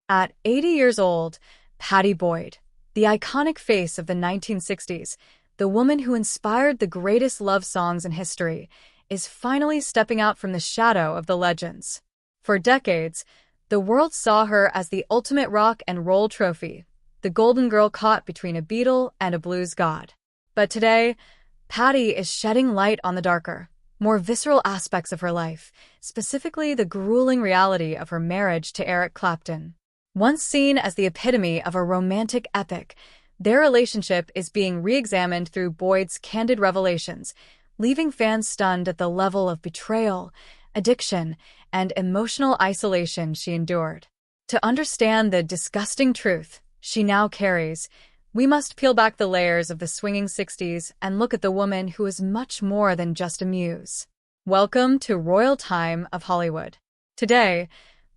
At 80 years old, Pattie Boyd, the iconic face of the 1960s, the woman who inspired the greatest love songs in history, is finally stepping out from the shadow of the legends. For decades, the world saw her as the ultimate rock and roll trophy, the golden girl caught between a Beatle and a blues god. But today, Pattie is shedding light on the darker, more visceral aspects of her life, specifically the grueling reality of her marriage to Eric Clapton. Once seen as the epitome of a romantic epic, their relationship is being re-examined through Boyd's candid revelations, leaving fans stunned at the level of betrayal, addiction, and emotional isolation she endured. To understand the disgusting truth she now carries, we must peel back the layers of the swinging 60s and look at the woman who is much more than just a muse. Welcome to Royal Time of Hollywood. Today,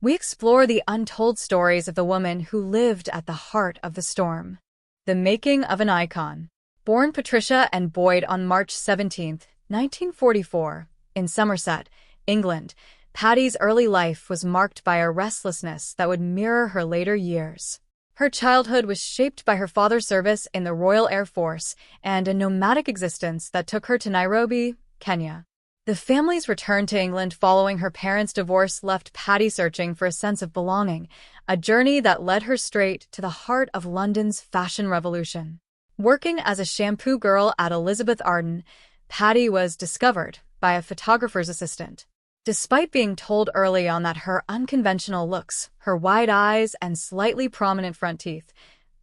we explore the untold stories of the woman who lived at the heart of the storm. The making of an icon. Born Patricia Ann Boyd on March 17, 1944, in Somerset, England, Pattie's early life was marked by a restlessness that would mirror her later years. Her childhood was shaped by her father's service in the Royal Air Force and a nomadic existence that took her to Nairobi, Kenya. The family's return to England following her parents' divorce left Pattie searching for a sense of belonging, a journey that led her straight to the heart of London's fashion revolution. Working as a shampoo girl at Elizabeth Arden, Pattie was discovered by a photographer's assistant. Despite being told early on that her unconventional looks, her wide eyes, and slightly prominent front teeth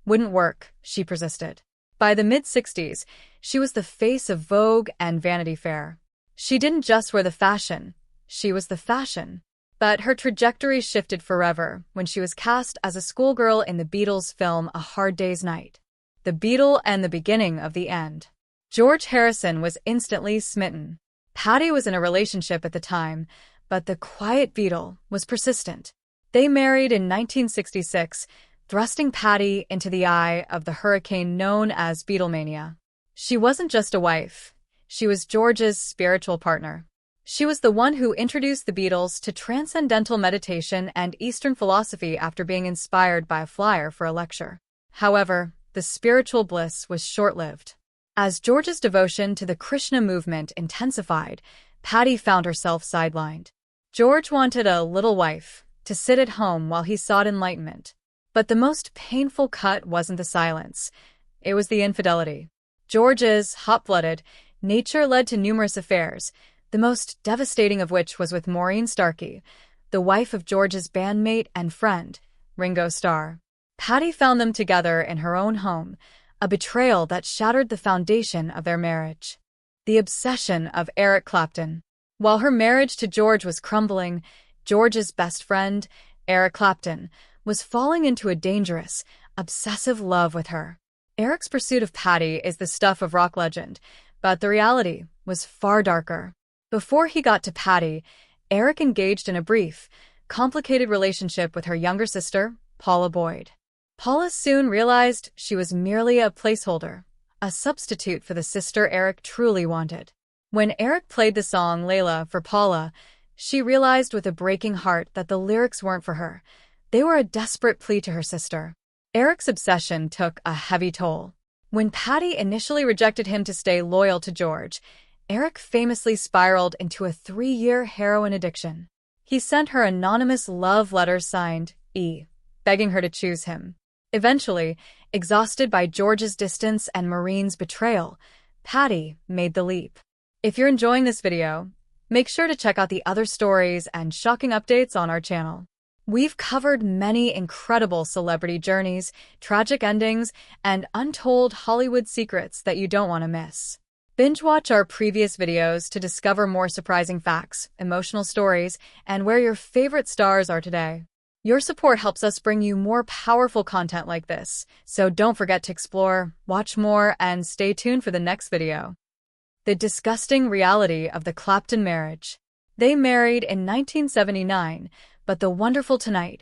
wouldn't work, she persisted. By the mid-60s, she was the face of Vogue and Vanity Fair. She didn't just wear the fashion, she was the fashion. But her trajectory shifted forever when she was cast as a schoolgirl in the Beatles' film A Hard Day's Night. The Beatle and the beginning of the end. George Harrison was instantly smitten. Pattie was in a relationship at the time, but the quiet Beatle was persistent. They married in 1966, thrusting Pattie into the eye of the hurricane known as Beatlemania. She wasn't just a wife. She was George's spiritual partner. She was the one who introduced the Beatles to transcendental meditation and Eastern philosophy after being inspired by a flyer for a lecture. However, the spiritual bliss was short-lived. As George's devotion to the Krishna movement intensified, Pattie found herself sidelined. George wanted a little wife to sit at home while he sought enlightenment. But the most painful cut wasn't the silence. It was the infidelity. George's hot-blooded nature led to numerous affairs, the most devastating of which was with Maureen Starkey, the wife of George's bandmate and friend, Ringo Starr. Pattie found them together in her own home, a betrayal that shattered the foundation of their marriage. The obsession of Eric Clapton. While her marriage to George was crumbling, George's best friend, Eric Clapton, was falling into a dangerous, obsessive love with her. Eric's pursuit of Pattie is the stuff of rock legend, but the reality was far darker. Before he got to Pattie, Eric engaged in a brief, complicated relationship with her younger sister, Paula Boyd. Paula soon realized she was merely a placeholder, a substitute for the sister Eric truly wanted. When Eric played the song Layla for Paula, she realized with a breaking heart that the lyrics weren't for her. They were a desperate plea to her sister. Eric's obsession took a heavy toll. When Pattie initially rejected him to stay loyal to George, Eric famously spiraled into a 3-year heroin addiction. He sent her anonymous love letters signed E, begging her to choose him. Eventually, exhausted by George's distance and Maureen's betrayal, Pattie made the leap. If you're enjoying this video, make sure to check out the other stories and shocking updates on our channel. We've covered many incredible celebrity journeys, tragic endings, and untold Hollywood secrets that you don't want to miss. Binge watch our previous videos to discover more surprising facts, emotional stories, and where your favorite stars are today. Your support helps us bring you more powerful content like this, so don't forget to explore, watch more, and stay tuned for the next video. The disgusting reality of the Clapton marriage. They married in 1979, but the Wonderful Tonight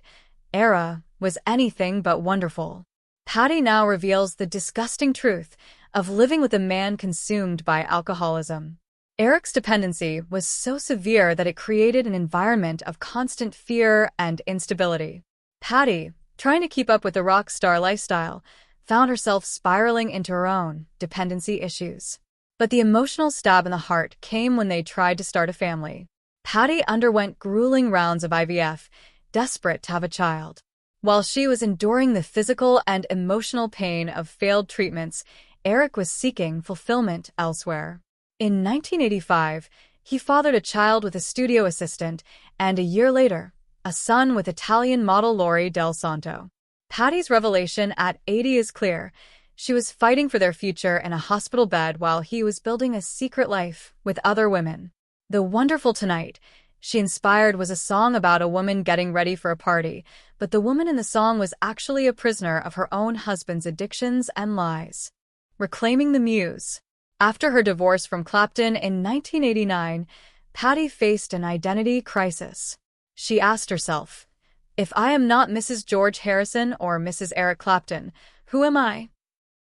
era was anything but wonderful. Pattie now reveals the disgusting truth of living with a man consumed by alcoholism. Eric's dependency was so severe that it created an environment of constant fear and instability. Pattie, trying to keep up with the rock star lifestyle, found herself spiraling into her own dependency issues. But the emotional stab in the heart came when they tried to start a family. Pattie underwent grueling rounds of IVF, desperate to have a child. While she was enduring the physical and emotional pain of failed treatments, Eric was seeking fulfillment elsewhere. In 1985, he fathered a child with a studio assistant, and a year later, a son with Italian model Lori Del Santo. Pattie's revelation at 80 is clear. She was fighting for their future in a hospital bed while he was building a secret life with other women. The Wonderful Tonight she inspired was a song about a woman getting ready for a party, but the woman in the song was actually a prisoner of her own husband's addictions and lies. Reclaiming the Muse. After her divorce from Clapton in 1989, Pattie faced an identity crisis. She asked herself, "If I am not Mrs. George Harrison or Mrs. Eric Clapton, who am I?"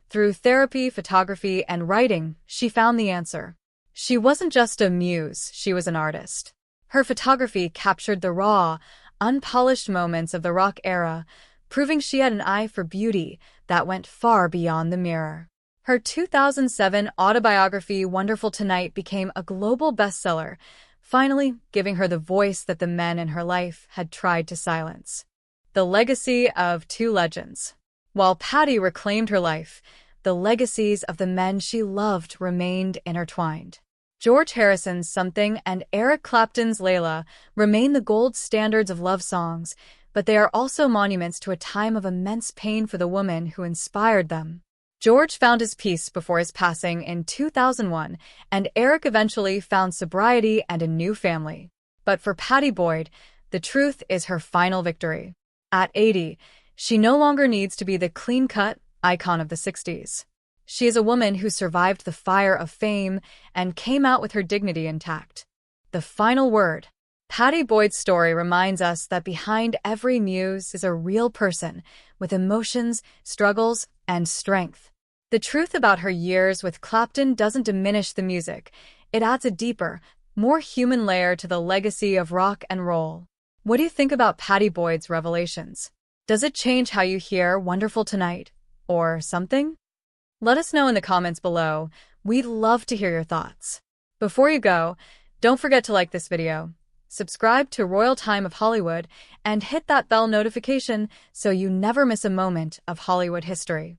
Through therapy, photography, and writing, she found the answer. She wasn't just a muse, she was an artist. Her photography captured the raw, unpolished moments of the rock era, proving she had an eye for beauty that went far beyond the mirror. Her 2007 autobiography, Wonderful Tonight, became a global bestseller, finally giving her the voice that the men in her life had tried to silence. The legacy of two legends. While Pattie reclaimed her life, the legacies of the men she loved remained intertwined. George Harrison's Something and Eric Clapton's Layla remain the gold standards of love songs, but they are also monuments to a time of immense pain for the woman who inspired them. George found his peace before his passing in 2001, and Eric eventually found sobriety and a new family. But for Pattie Boyd, the truth is her final victory. At 80, she no longer needs to be the clean-cut icon of the 60s. She is a woman who survived the fire of fame and came out with her dignity intact. The final word. Pattie Boyd's story reminds us that behind every muse is a real person with emotions, struggles, and strength. The truth about her years with Clapton doesn't diminish the music. It adds a deeper, more human layer to the legacy of rock and roll. What do you think about Pattie Boyd's revelations? Does it change how you hear Wonderful Tonight or something? Let us know in the comments below. We'd love to hear your thoughts. Before you go, don't forget to like this video, subscribe to Royal Time of Hollywood, and hit that bell notification so you never miss a moment of Hollywood history.